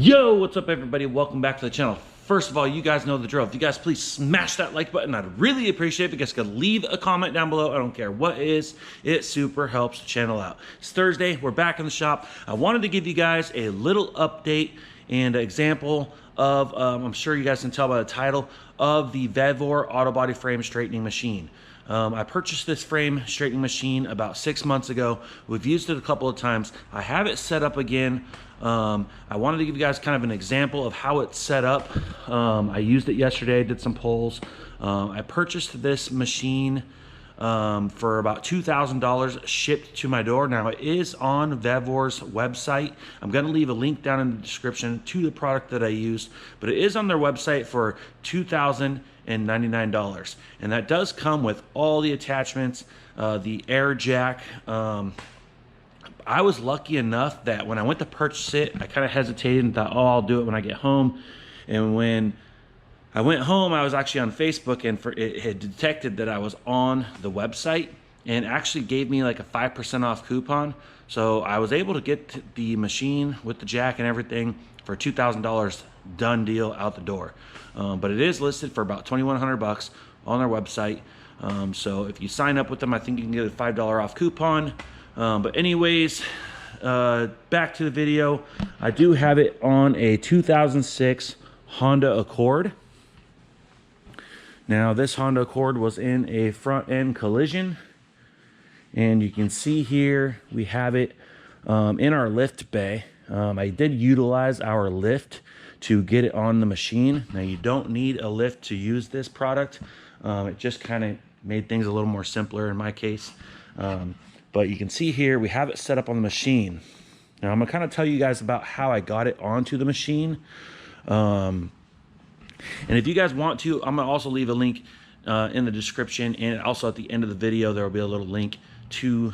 Yo, what's up everybody? Welcome back to the channel. First of all, you guys know the drill. If you guys please smash that like button, I'd really appreciate it. If you guys could leave a comment down below, I don't care what it is, it super helps the channel out. It's Thursday, we're back in the shop. I wanted to give you guys a little update and example of, I'm sure you guys can tell by the title, of the Vevor auto body frame straightening machine. I purchased this frame straightening machine about 6 months ago. We've used it a couple of times. I have it set up again. I wanted to give you guys kind of an example of how it's set up. I used it yesterday, did some polls. I purchased this machine for about $2,000 shipped to my door. Now it is on Vevor's website. I'm gonna leave a link down in the description to the product that I used, but it is on their website for $2,099. And that does come with all the attachments, the air jack. I was lucky enough that when I went to purchase it, I kind of hesitated and thought, oh, I'll do it when I get home. And when I went home, I was actually on Facebook, and it had detected that I was on the website and actually gave me like a 5% off coupon. So I was able to get the machine with the jack and everything for $2,000, done deal, out the door. But it is listed for about $2,100 on their website. So if you sign up with them, I think you can get a $5 off coupon. But anyways, back to the video. I do have it on a 2006 Honda Accord. Now this Honda Accord was in a front end collision, and you can see here we have it in our lift bay. I did utilize our lift to get it on the machine. Now you don't need a lift to use this product. It just kind of made things a little more simpler in my case. But you can see here, we have it set up on the machine. Now I'm gonna kind of tell you guys about how I got it onto the machine. And if you guys want to, I'm gonna also leave a link in the description, and also at the end of the video, there will be a little link to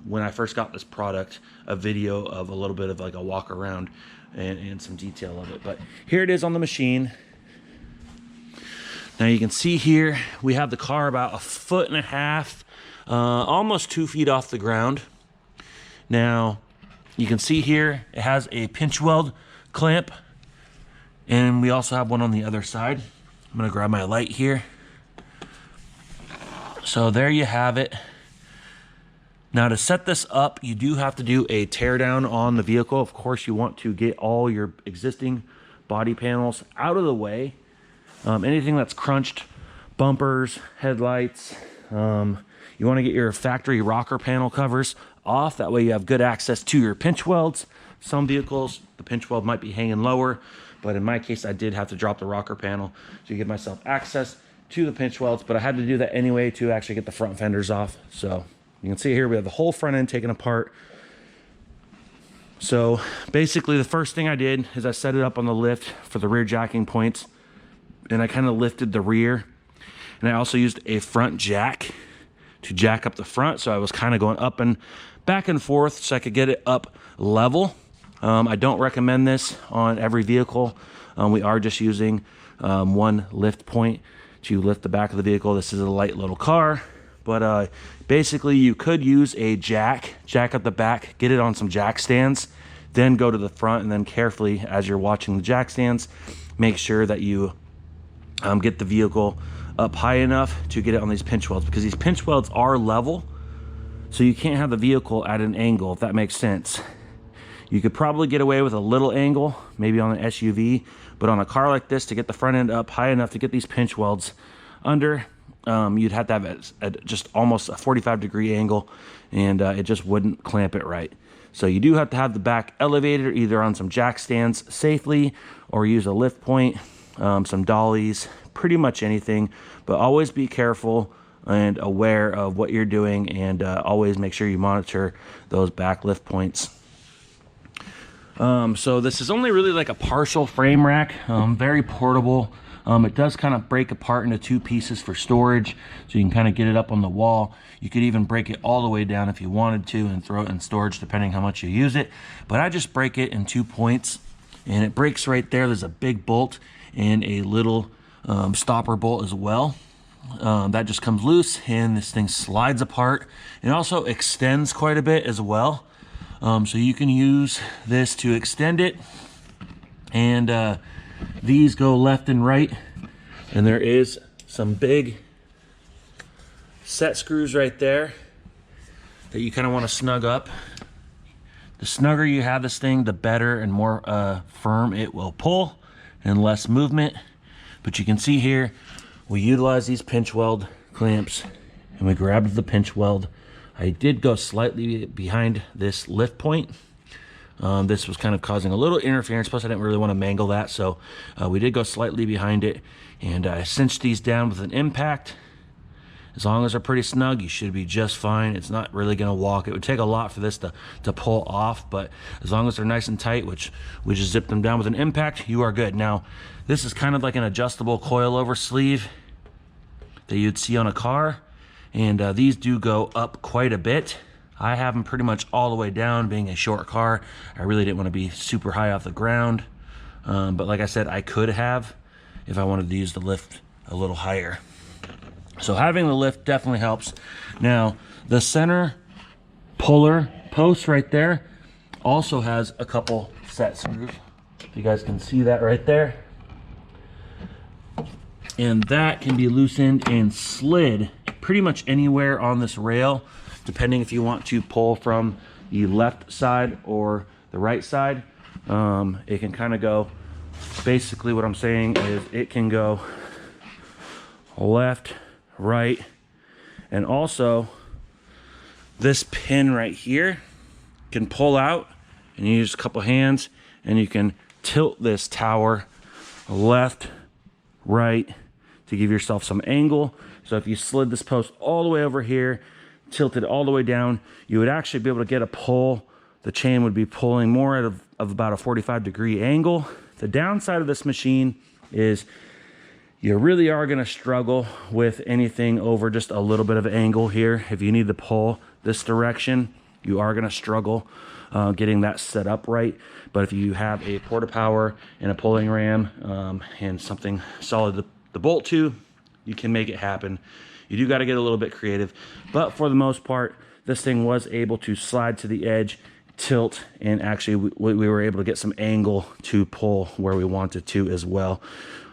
when I first got this product, a video of a little bit of like a walk around and some detail of it. But here it is on the machine. Now you can see here, we have the car about 1.5 feet, almost 2 feet off the ground. Now you can see here it has a pinch weld clamp, and we also have one on the other side. I'm gonna grab my light here. So there you have it. Now to set this up, you do have to do a tear down on the vehicle. Of course, you want to get all your existing body panels out of the way. Anything that's crunched, bumpers, headlights, you want to get your factory rocker panel covers off. That way you have good access to your pinch welds. Some vehicles, the pinch weld might be hanging lower, but in my case, I did have to drop the rocker panel to give myself access to the pinch welds, but I had to do that anyway to actually get the front fenders off. So you can see here, we have the whole front end taken apart. So basically the first thing I did is I set it up on the lift for the rear jacking points, and I kind of lifted the rear. And I also used a front jack to jack up the front, so I was kind of going up and back and forth so I could get it up level. I don't recommend this on every vehicle. We are just using one lift point to lift the back of the vehicle. This is a light little car, but basically you could use a jack up the back, get it on some jack stands, then go to the front, and then carefully, as you're watching the jack stands, make sure that you get the vehicle up high enough to get it on these pinch welds, because these pinch welds are level, so you can't have the vehicle at an angle, if that makes sense. You could probably get away with a little angle, maybe on an SUV, but on a car like this, to get the front end up high enough to get these pinch welds under, you'd have to have just almost a 45-degree angle, and it just wouldn't clamp it right. So you do have to have the back elevated, either on some jack stands safely, or use a lift point, some dollies, pretty much anything. But always be careful and aware of what you're doing, and always make sure you monitor those back lift points. So this is only really like a partial frame rack, very portable. It does kind of break apart into 2 pieces for storage, so you can kind of get it up on the wall. You could even break it all the way down if you wanted to and throw it in storage, depending how much you use it. But I just break it in 2 points, and it breaks right there. There's a big bolt and a little stopper bolt as well. That just comes loose, and this thing slides apart. It also extends quite a bit as well. So you can use this to extend it And these go left and right, and there is some big set screws right there that you kind of want to snug up. The snugger you have this thing, the better and more firm it will pull and less movement. But you can see here, we utilize these pinch weld clamps and we grabbed the pinch weld. I did go slightly behind this lift point. This was kind of causing a little interference, plus I didn't really want to mangle that, so we did go slightly behind it, and I cinched these down with an impact. As long as they're pretty snug, you should be just fine. It's not really going to walk. It would take a lot for this to pull off, but as long as they're nice and tight, which we just zip them down with an impact, you are good. Now, this is kind of like an adjustable coilover sleeve that you'd see on a car, and these do go up quite a bit. I have them pretty much all the way down, being a short car. I really didn't want to be super high off the ground, but like I said, I could have if I wanted to use the lift a little higher. So having the lift definitely helps. Now, the center puller post right there also has a couple set screws. You guys can see that right there. And that can be loosened and slid pretty much anywhere on this rail, depending if you want to pull from the left side or the right side. It can kind of go, basically what I'm saying is it can go left, right, and also this pin right here can pull out, and you use a couple hands and you can tilt this tower left, right, to give yourself some angle. So if you slid this post all the way over here, tilted all the way down, you would actually be able to get a pull. The chain would be pulling more out of about a 45-degree angle. The downside of this machine is you really are going to struggle with anything over just a little bit of angle here. If you need to pull this direction, you are going to struggle getting that set up right. But if you have a porta power and a pulling ram and something solid to bolt to, you can make it happen. You do got to get a little bit creative, but for the most part, this thing was able to slide to the edge, tilt, and actually we were able to get some angle to pull where we wanted to as well.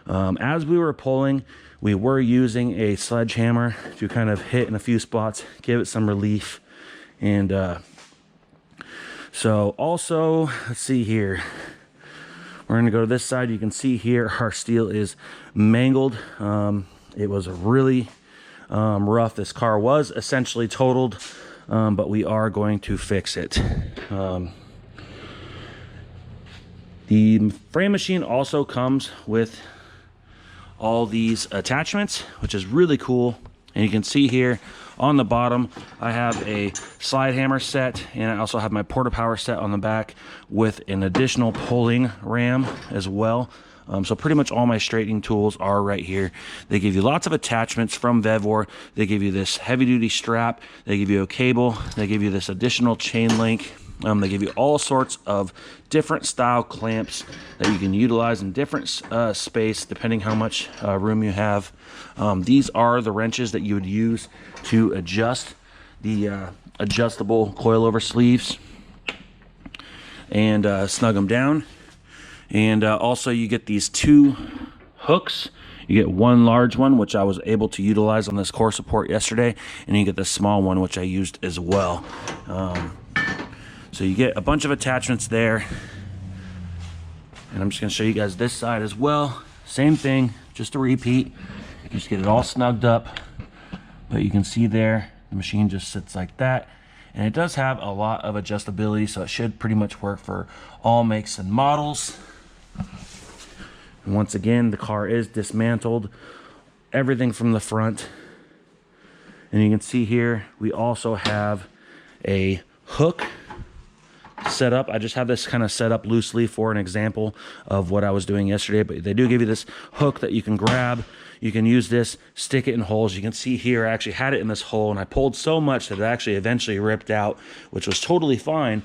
As we were pulling, we were using a sledgehammer to kind of hit in a few spots, give it some relief. And so also, let's see here. We're going to go to this side. You can see here our steel is mangled. It was really rough. This car was essentially totaled, but we are going to fix it. The frame machine also comes with all these attachments, which is really cool. And you can see here on the bottom, I have a slide hammer set, and I also have my porta power set on the back with an additional pulling ram as well. So pretty much all my straightening tools are right here. They give you lots of attachments from Vevor. They give you this heavy duty strap. They give you a cable. They give you this additional chain link. They give you all sorts of different style clamps that you can utilize in different space depending how much room you have. These are the wrenches that you would use to adjust the adjustable coilover sleeves and snug them down. And also you get these two hooks. You get one large one, which I was able to utilize on this core support yesterday, and you get the small one, which I used as well. So you get a bunch of attachments there. And I'm just gonna show you guys this side as well. Same thing, just a repeat. You just get it all snugged up. But you can see there, the machine just sits like that. And it does have a lot of adjustability, so it should pretty much work for all makes and models. And once again, the car is dismantled, everything from the front. And you can see here, we also have a hook set up. I just have this kind of set up loosely for an example of what I was doing yesterday, but they do give you this hook that you can grab. You can use this, stick it in holes. You can see here, I actually had it in this hole, and I pulled so much that it actually eventually ripped out, which was totally fine.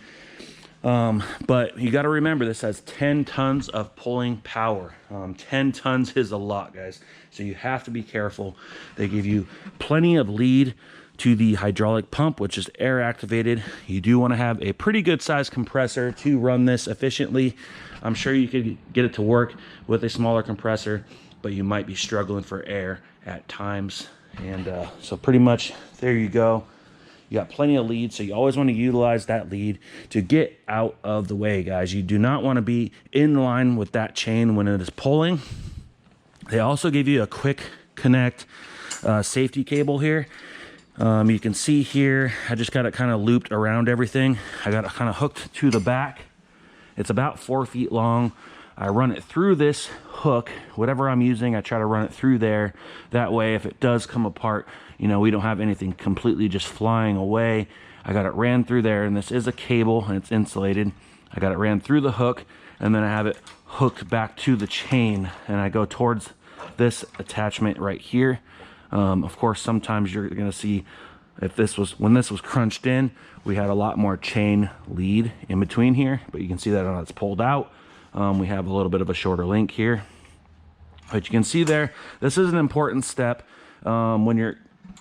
But you got to remember, this has 10 tons of pulling power. 10 tons is a lot, guys. So you have to be careful. They give you plenty of lead to the hydraulic pump, which is air activated. You do want to have a pretty good size compressor to run this efficiently. I'm sure you could get it to work with a smaller compressor, but you might be struggling for air at times. And so pretty much there you go. You got plenty of lead, so you always want to utilize that lead to get out of the way, guys. You do not want to be in line with that chain when it is pulling. They also give you a quick connect safety cable here. You can see here, I just got it kind of looped around everything. I got it kind of hooked to the back. It's about 4 feet long. I run it through this hook, whatever I'm using, I try to run it through there. That way, if it does come apart, you know, we don't have anything completely just flying away. I got it ran through there, and this is a cable and it's insulated. I got it ran through the hook, and then I have it hooked back to the chain, and I go towards this attachment right here. Of course, sometimes you're gonna see when this was crunched in, we had a lot more chain lead in between here, but you can see that when it's pulled out. We have a little bit of a shorter link here, but you can see there, this is an important step. When you're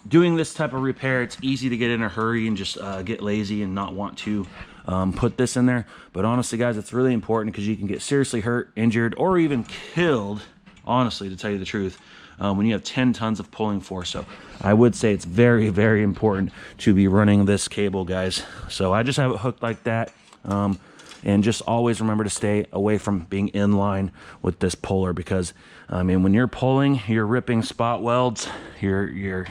doing this type of repair, it's easy to get in a hurry and just get lazy and not want to put this in there. But honestly, guys, it's really important because you can get seriously hurt, injured, or even killed, honestly, to tell you the truth, when you have 10 tons of pulling force. So I would say it's very, very important to be running this cable, guys. So I just have it hooked like that. And just always remember to stay away from being in line with this puller, because I mean, when you're pulling, you're ripping spot welds, you're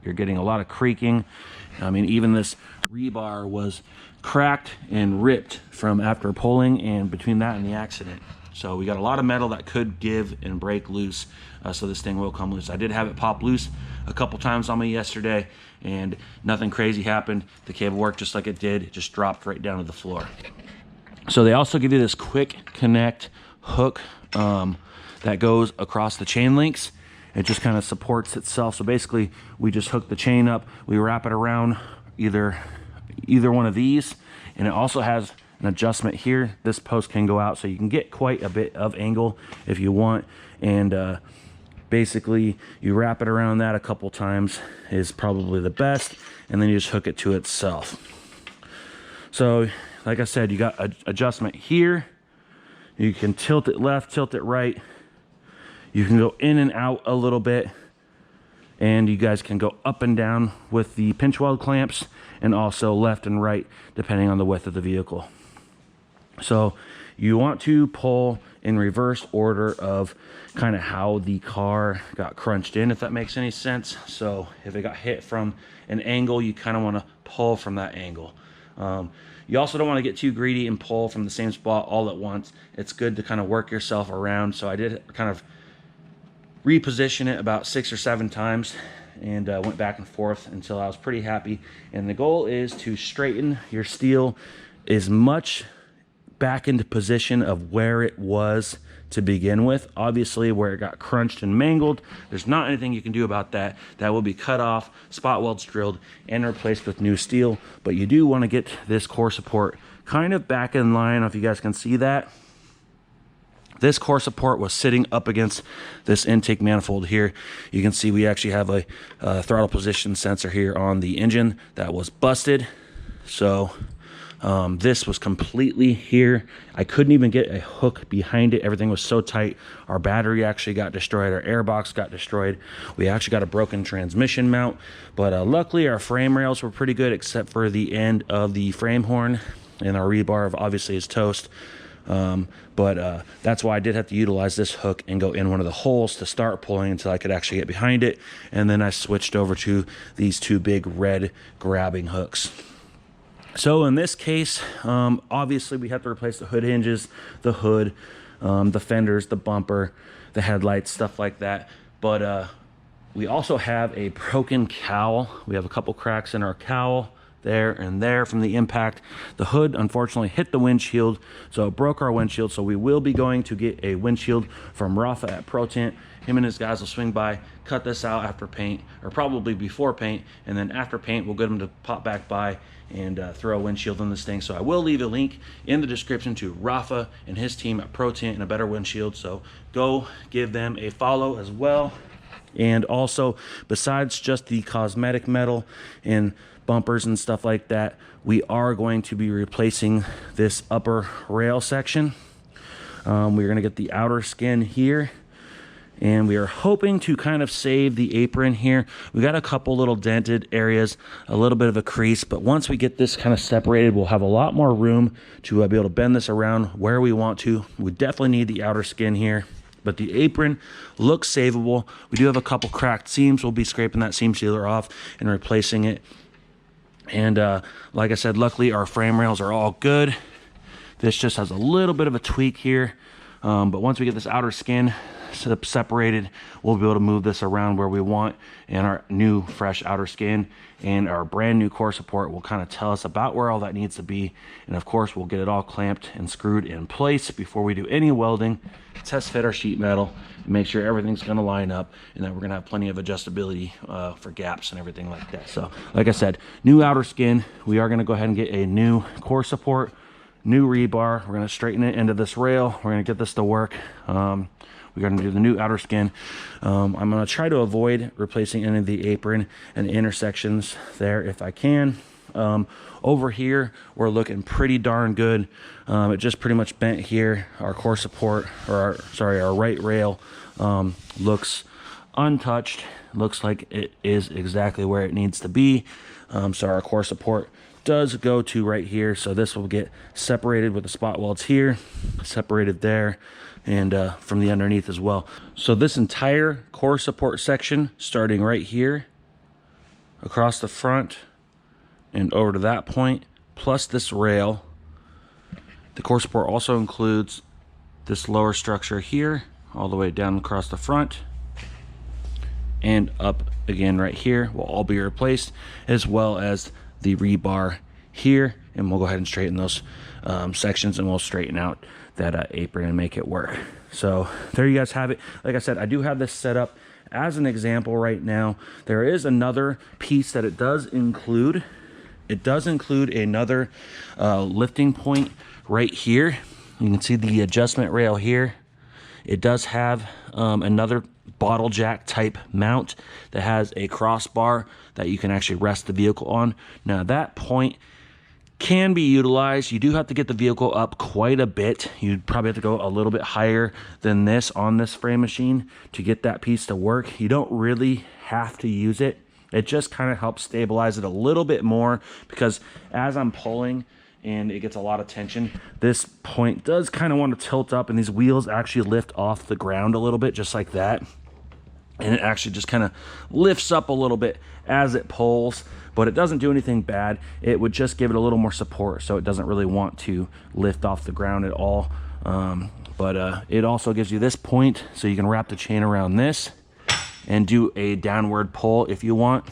getting a lot of creaking. I mean, even this rebar was cracked and ripped from after pulling, and between that and the accident. So we got a lot of metal that could give and break loose. So this thing will come loose. I did have it pop loose a couple times on me yesterday, and nothing crazy happened. The cable worked just like it did. It just dropped right down to the floor. So they also give you this quick connect hook that goes across the chain links. It just kind of supports itself. So basically, we just hook the chain up, we wrap it around either one of these, and it also has an adjustment here. This post can go out, so you can get quite a bit of angle if you want. And basically, you wrap it around that a couple times is probably the best, and then you just hook it to itself. So like I said, you got an adjustment here. You can tilt it left, tilt it right. You can go in and out a little bit, and you guys can go up and down with the pinch weld clamps, and also left and right depending on the width of the vehicle. So you want to pull in reverse order of kind of how the car got crunched in, if that makes any sense. So if it got hit from an angle, you kind of want to pull from that angle. You also don't want to get too greedy and pull from the same spot all at once. It's good to kind of work yourself around. So I did kind of reposition it about 6 or 7 times, and went back and forth until I was pretty happy. And the goal is to straighten your steel as much back into position of where it was to begin with. Obviously, where it got crunched and mangled, there's not anything you can do about that. That will be cut off, spot welds drilled, and replaced with new steel. But you do want to get this core support kind of back in line. I don't know if you guys can see that. This core support was sitting up against this intake manifold here. You can see we actually have a throttle position sensor here on the engine that was busted. So this was completely here. I couldn't even get a hook behind it. Everything was so tight. Our battery actually got destroyed. Our airbox got destroyed. We actually got a broken transmission mount, but luckily our frame rails were pretty good, except for the end of the frame horn, and our rebar obviously is toast. But that's why I did have to utilize this hook and go in one of the holes to start pulling until I could actually get behind it. And then I switched over to these 2 big red grabbing hooks. So in this case, obviously we have to replace the hood hinges, the hood, the fenders, the bumper, the headlights, stuff like that. But we also have a broken cowl. We have a couple cracks in our cowl there and there from the impact. The hood unfortunately hit the windshield, so it broke our windshield. So we will be going to get a windshield from Rafa at Pro Tint. Him and his guys will swing by, cut this out after paint, or probably before paint, and then after paint we'll get them to pop back by and throw a windshield in this thing. So I will leave a link in the description to Rafa and his team at Pro Tint and a better windshield, so go give them a follow as well. And also, besides just the cosmetic metal and bumpers and stuff like that, we are going to be replacing this upper rail section. We're going to get the outer skin here, and we are hoping to kind of save the apron here. We got a couple little dented areas, a little bit of a crease, but once we get this kind of separated, we'll have a lot more room to be able to bend this around where we want to. We definitely need the outer skin here, but the apron looks savable. We do have a couple cracked seams. We'll be scraping that seam sealer off and replacing it. And like I said, luckily our frame rails are all good. This just has a little bit of a tweak here, but once we get this outer skin separated, we'll be able to move this around where we want, and our new fresh outer skin and our brand new core support will kind of tell us about where all that needs to be. And of course, we'll get it all clamped and screwed in place before we do any welding, test fit our sheet metal, and make sure everything's going to line up, and that we're going to have plenty of adjustability for gaps and everything like that. So like I said, new outer skin. We are going to go ahead and get a new core support, new rebar. We're going to straighten it into this rail. We're going to get this to work. We're going to do the new outer skin. I'm going to try to avoid replacing any of the apron and the intersections there if I can. Over here, we're looking pretty darn good. It just pretty much bent here. Our core support, or our right rail looks untouched. Looks like it is exactly where it needs to be. So our core support does go to right here. So this will get separated with the spot welds here, separated there, and from the underneath as well. So this entire core support section, starting right here, across the front, and over to that point, plus this rail. The core support also includes this lower structure here, all the way down across the front, and up again right here will all be replaced, as well as the rebar here. And we'll go ahead and straighten those sections, and we'll straighten out that apron and make it work. So there you guys have it. Like I said, I do have this set up as an example right now. There is another piece that it does include. It does include another lifting point right here. You can see the adjustment rail here. It does have another bottle jack type mount that has a crossbar that you can actually rest the vehicle on. Now that point can be utilized. You do have to get the vehicle up quite a bit. You'd probably have to go a little bit higher than this on this frame machine to get that piece to work. You don't really have to use it. It just kind of helps stabilize it a little bit more, because as I'm pulling and it gets a lot of tension, this point does kind of want to tilt up, and these wheels actually lift off the ground a little bit, just like that. And it actually just kind of lifts up a little bit as it pulls, but it doesn't do anything bad. It would just give it a little more support, so it doesn't really want to lift off the ground at all. But it also gives you this point, so you can wrap the chain around this and do a downward pull if you want.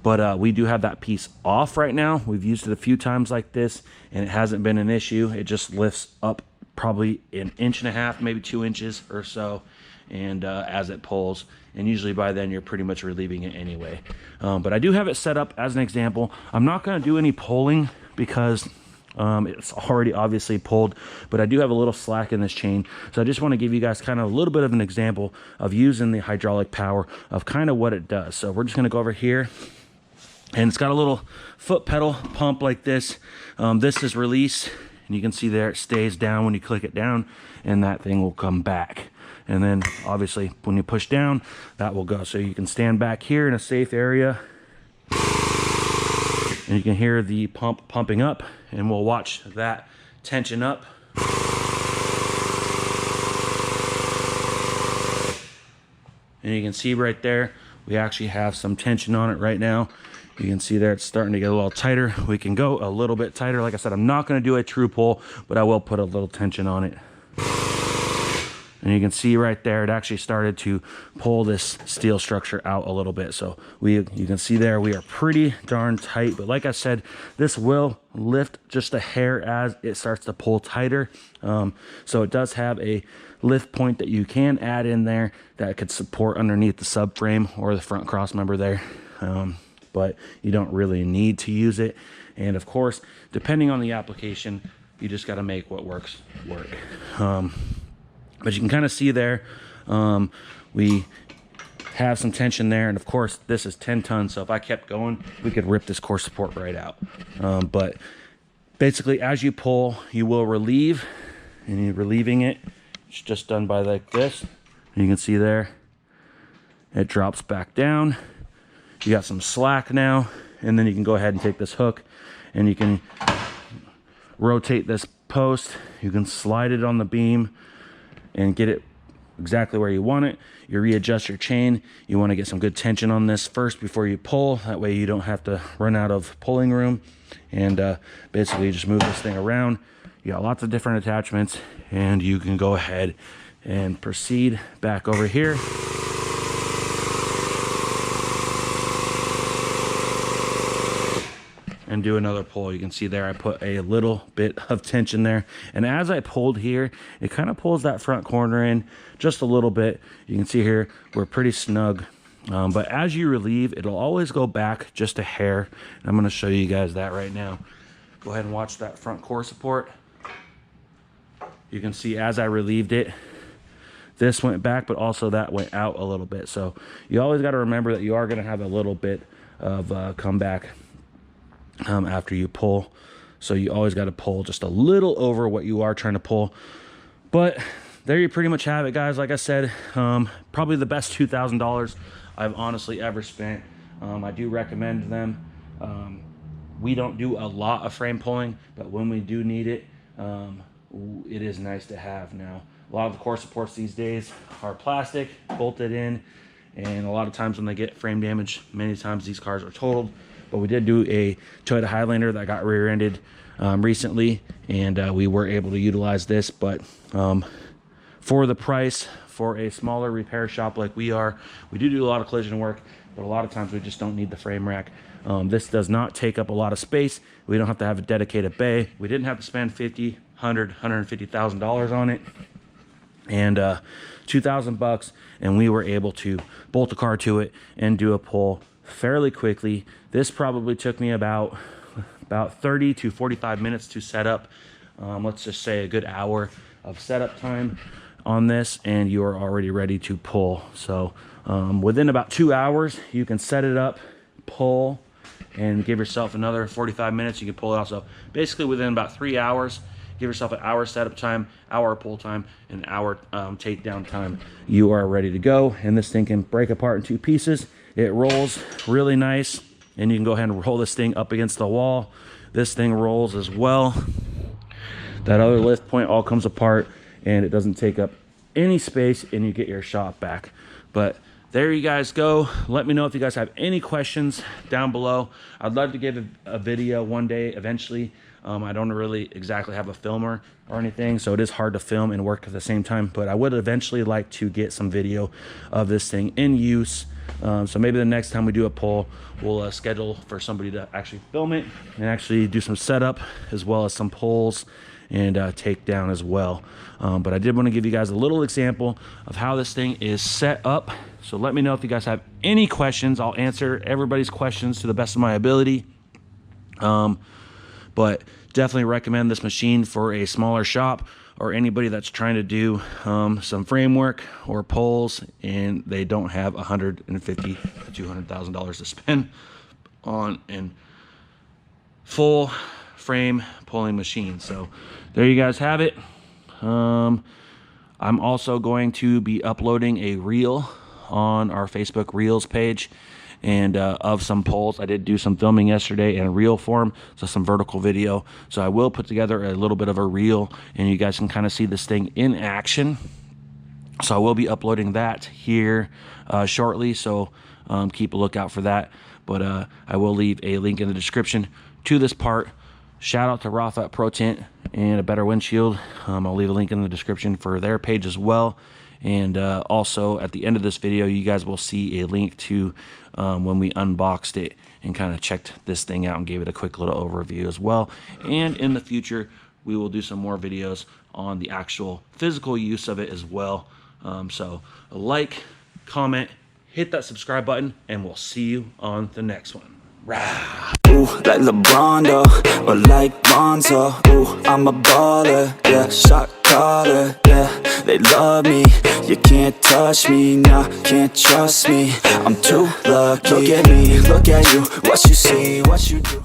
But we do have that piece off right now. We've used it a few times like this, and it hasn't been an issue. It just lifts up probably 1.5 inches, maybe 2 inches or so, and as it pulls, and usually by then you're pretty much relieving it anyway. But I do have it set up as an example. I'm not going to do any pulling because it's already obviously pulled, but I do have a little slack in this chain. So I just want to give you guys kind of a little bit of an example of using the hydraulic power of kind of what it does. So we're just going to go over here, and it's got a little foot pedal pump like this. This is release, and you can see there it stays down when you click it down, and that thing will come back. And then obviously when you push down, that will go. So you can stand back here in a safe area, and you can hear the pump pumping up, and we'll watch that tension up. And you can see right there, we actually have some tension on it right now. You can see there it's starting to get a little tighter. We can go a little bit tighter. Like I said, I'm not going to do a true pull, but I will put a little tension on it. And you can see right there, it actually started to pull this steel structure out a little bit. So you can see there, we are pretty darn tight. But like I said, this will lift just a hair as it starts to pull tighter. So it does have a lift point that you can add in there that could support underneath the subframe or the front cross member there. But you don't really need to use it. And of course, depending on the application, you just got to make what works work. But you can kind of see there, we have some tension there. And of course, this is 10 tons. So if I kept going, we could rip this core support right out. But basically, as you pull, you will relieve, and you're relieving it. It's just done by like this. And you can see there, it drops back down. You got some slack now, and then you can go ahead and take this hook and you can rotate this post. You can slide it on the beam and get it exactly where you want it. You readjust your chain. You want to get some good tension on this first before you pull. That way you don't have to run out of pulling room. And basically you just move this thing around. You got lots of different attachments, and you can go ahead and proceed back over here. And do another pull. You can see there I put a little bit of tension there, and as I pulled here, it kind of pulls that front corner in just a little bit. You can see here we're pretty snug, but as you relieve, it'll always go back just a hair, and I'm going to show you guys that right now. Go ahead and watch that front core support. You can see as I relieved it, this went back, but also that went out a little bit. So you always got to remember that you are going to have a little bit of comeback after you pull. So you always got to pull just a little over what you are trying to pull. But there you pretty much have it, guys. Like I said, probably the best $2,000 I've honestly ever spent. I do recommend them. We don't do a lot of frame pulling, but when we do need it, it is nice to have. Now, a lot of the core supports these days are plastic, bolted in, and a lot of times when they get frame damage, many times these cars are totaled. But we did do a Toyota Highlander that got rear-ended recently, and we were able to utilize this. But for the price, for a smaller repair shop like we are, we do a lot of collision work, but a lot of times we just don't need the frame rack. This does not take up a lot of space. We don't have to have a dedicated bay. We didn't have to spend $50,000, $100,000, $150,000 on it, and $2,000, and we were able to bolt the car to it and do a pull fairly quickly. This probably took me about 30 to 45 minutes to set up. Let's just say a good hour of setup time on this, and you are already ready to pull. So within about 2 hours, you can set it up, pull, and give yourself another 45 minutes. You can pull it off. So basically within about 3 hours, give yourself an hour setup time, hour pull time, and an hour takedown time. You are ready to go, and this thing can break apart in 2 pieces. It rolls really nice, and you can go ahead and roll this thing up against the wall. This thing rolls as well. That other lift point all comes apart, and it doesn't take up any space, and you get your shop back. But there you guys go. Let me know if you guys have any questions down below. I'd love to give a video one day eventually. I don't really exactly have a filmer or anything, so it is hard to film and work at the same time, but I would eventually like to get some video of this thing in use. So maybe the next time we do a pull, we'll schedule for somebody to actually film it and actually do some setup as well as some pulls and take down as well. But I did want to give you guys a little example of how this thing is set up. So let me know if you guys have any questions. I'll answer everybody's questions to the best of my ability. But definitely recommend this machine for a smaller shop or anybody that's trying to do some framework or pulls, and they don't have $150,000 to $200,000 to spend on a full frame pulling machine. So there you guys have it. I'm also going to be uploading a reel on our Facebook Reels page, and of some pulls. I did do some filming yesterday in a reel form, so some vertical video. So I will put together a little bit of a reel, and you guys can kind of see this thing in action. So I will be uploading that here shortly, so keep a lookout for that. But I will leave a link in the description to this part. Shout out to Rafa at Pro Tint and A Better Windshield. I'll leave a link in the description for their page as well. And also at the end of this video, you guys will see a link to when we unboxed it and kind of checked this thing out and gave it a quick little overview as well. And in the future, we will do some more videos on the actual physical use of it as well. So like, comment, hit that subscribe button, and we'll see you on the next one. Ooh, like LeBron though, or like Lonzo. Ooh, I'm a baller, yeah, shot caller, yeah. They love me, you can't touch me, nah, can't trust me. I'm too lucky. Look at me, look at you, what you see, what you do.